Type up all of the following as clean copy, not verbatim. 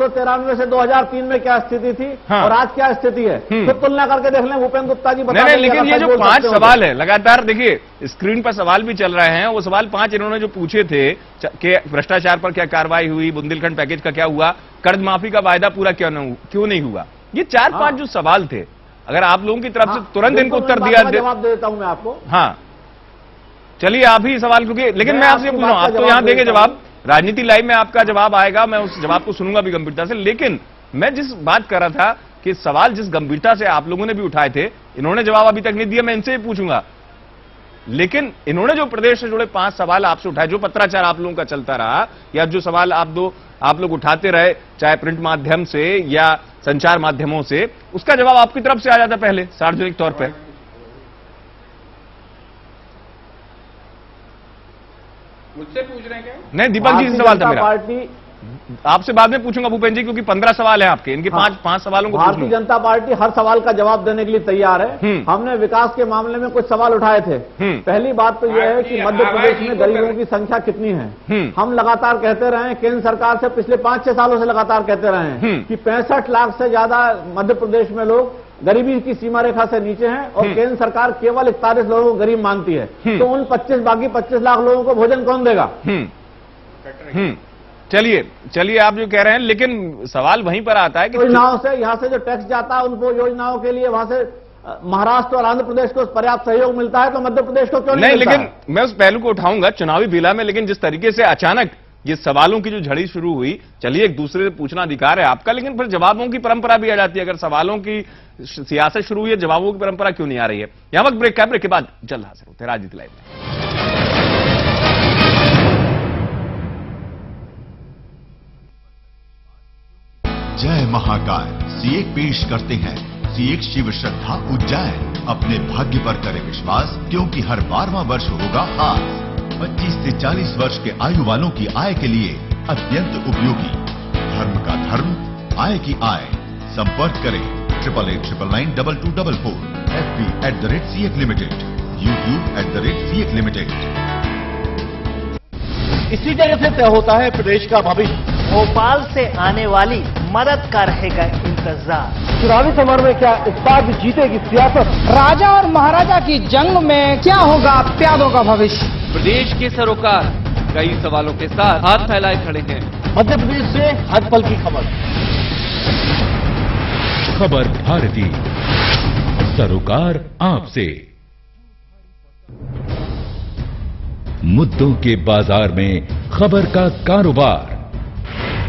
1993 से 2003 में क्या स्थिति थी और आज क्या स्थिति है, तो तुलना करके देख लें। भूपेंद्र गुप्ता जी बता नहीं, लेकिन ये जो 5 सवाल है लगातार, देखिए स्क्रीन पर सवाल भी चल रहे हैं, वो सवाल 5 इन्होंने जो पूछे थे कि भ्रष्टाचार पर क्या कार्रवाई हुई, बुंदेलखंड पैकेज का क्या हुआ, कर्ज माफी का वायदा पूरा क्यों नहीं हुआ, ये 4-5 जो सवाल थे, अगर आप लोगों की तरफ से तुरंत इनको उत्तर दिया, जवाब देता हूं मैं आपको। हाँ चलिए आप ही सवाल, क्योंकि लेकिन मैं आपसे पूछ रहा हूं, आप तो यहां देंगे जवाब, राजनीति लाइव में आपका जवाब आएगा, मैं उस जवाब को सुनूंगा भी गंभीरता से। लेकिन मैं जिस बात कर रहा था कि सवाल जिस गंभीरता से आप लोगों ने भी उठाए थे, इन्होंने जवाब अभी तक नहीं दिया, मैं इनसे भी पूछूंगा। लेकिन इन्होंने जो प्रदेश से जुड़े 5 सवाल आपसे उठाए, जो पत्राचार आप लोगों का चलता रहा, या जो सवाल आप लोग उठाते रहे, चाहे प्रिंट माध्यम से या संचार माध्यमों से, उसका जवाब आपकी तरफ से आ जाता पहले सार्वजनिक तौर पर। मुझसे पूछ रहे हैं क्या? नहीं, दीपक जी से सवाल था मेरा, आपसे बाद में पूछूंगा भूपेंद्र जी, क्योंकि 15 सवाल हैं आपके, इनके 5 सवालों को भारतीय जनता पार्टी हर सवाल का जवाब देने के लिए तैयार है। हमने विकास के मामले में कुछ सवाल उठाए थे। पहली बात तो यह है कि मध्य प्रदेश में गरीबों की संख्या कितनी है। हम लगातार कहते रहे हैं, केंद्र सरकार से पिछले 5-6 सालों से लगातार कहते रहे हैं कि 65 लाख से ज्यादा मध्य प्रदेश में लोग गरीबी की सीमा रेखा से नीचे हैं और केंद्र सरकार केवल 41 लोगों को गरीब मानती है। तो उन बाकी 25 लाख लोगों को भोजन कौन देगा? चलिए आप जो कह रहे हैं, लेकिन सवाल वहीं पर आता है कि योजनाओं से, यहां से जो टैक्स जाता है उनको योजनाओं के लिए वहां से महाराष्ट्र और आंध्र प्रदेश को पर्याप्त सहयोग मिलता है, तो मध्य प्रदेश को क्यों नहीं मिलता? लेकिन मैं उस पहलू को उठाऊंगा चुनावी बेला में, लेकिन जिस तरीके से अचानक ये सवालों की जो झड़ी शुरू हुई, चलिए एक दूसरे से पूछना अधिकार है आपका, लेकिन फिर जवाबों की परंपरा भी आ जाती है। अगर सवालों की सियासत शुरू हुई है, जवाबों की परंपरा क्यों नहीं आ रही है? यहां वक्त ब्रेक के बाद जल्द हाजिर होते हैं राजनीति लाइव में। जय महाकाल सीएक पेश करते हैं सीएक शिव श्रद्धा उज्जैन। अपने भाग्य पर करें विश्वास, क्योंकि हर 12वां वर्ष होगा खास। 25 से 40 वर्ष के आयु वालों की आय के लिए अत्यंत उपयोगी। धर्म का धर्म, आय की आय। संपर्क करें 8889922244, FB @CEC Limited, YouTube @CEC Limited। इसी जगह से तय होता है प्रदेश का भविष्य। भोपाल से आने वाली मदद का रहेगा इंतजार। चुनावी समर में क्या इस बार भी जीतेगी सियासत? राजा और महाराजा की जंग में क्या होगा प्यादों का भविष्य? प्रदेश के सरोकार कई सवालों के साथ हाथ फैलाए खड़े हैं। मध्य प्रदेश से हर पल की खबर। खबर भारती, सरोकार आपसे। मुद्दों के बाजार में खबर का कारोबार।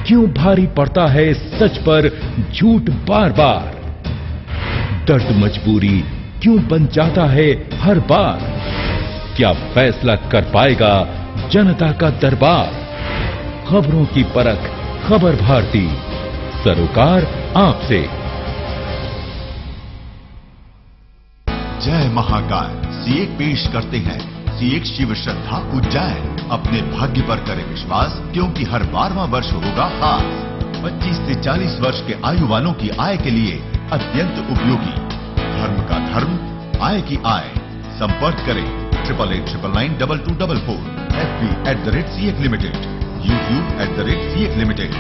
क्यों भारी पड़ता है सच पर झूठ बार बार? दर्द मजबूरी क्यों बन जाता है हर बार? क्या फैसला कर पाएगा जनता का दरबार? खबरों की परख, खबर भारती, सरोकार आपसे। जय महाकाल सीएक पेश करते हैं सीएक शिव श्रद्धा उज्जैन। अपने भाग्य पर करें विश्वास, क्योंकि हर 12वां वर्ष होगा खास। 25 से 40 वर्ष के आयु वालों की आय के लिए अत्यंत उपयोगी। धर्म का धर्म, आय की आय। संपर्क करें 8889922244, FB @CEC Limited, YouTube @CEC Limited।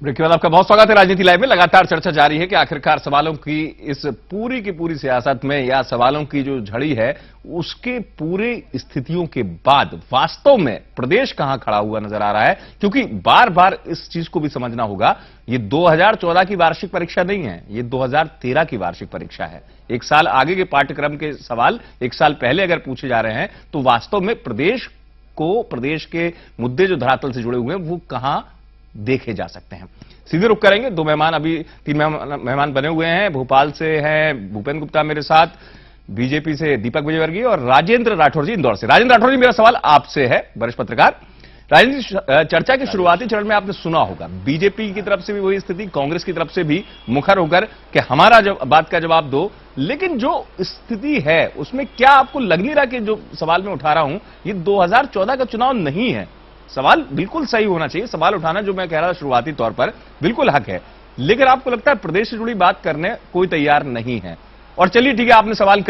Break के बाद आपका बहुत स्वागत है राजनीति लाइव में। लगातार चर्चा जारी है कि आखिरकार सवालों की इस पूरी की पूरी सियासत में, या सवालों की जो झड़ी है उसके पूरे स्थितियों के बाद वास्तव में प्रदेश कहां खड़ा हुआ नजर आ रहा है। क्योंकि बार बार इस चीज को भी समझना होगा, ये 2014 की वार्षिक परीक्षा नहीं है, ये 2013 की वार्षिक परीक्षा है। एक साल आगे के पाठ्यक्रम के सवाल एक साल पहले अगर पूछे जा रहे हैं, तो वास्तव में प्रदेश के मुद्दे जो धरातल से जुड़े हुए हैं वो कहां देखे जा सकते हैं। सीधे रुक करेंगे। 2 मेहमान, अभी 3 मेहमान बने हुए हैं। भोपाल से हैं भूपेंद्र गुप्ता मेरे साथ, बीजेपी से दीपक विजयवर्गीय और राजेंद्र राठौर जी इंदौर से। राजेंद्र राठौर जी, मेरा सवाल आपसे है, वरिष्ठ पत्रकार। राजनीति चर्चा के शुरुआती चरण में आपने सुना होगा बीजेपी की तरफ से भी वही स्थिति, कांग्रेस की तरफ से भी मुखर होकर कि हमारा बात का जवाब दो। लेकिन जो स्थिति है उसमें क्या आपको लग नहीं रहा कि जो सवाल मैं उठा रहा हूं ये 2014 का चुनाव नहीं है? सवाल बिल्कुल सही होना चाहिए, सवाल उठाना जो मैं कह रहा था शुरुआती तौर पर बिल्कुल हक है, लेकिन आपको लगता है प्रदेश से जुड़ी बात करने कोई तैयार नहीं है। और चलिए ठीक है, आपने सवाल कर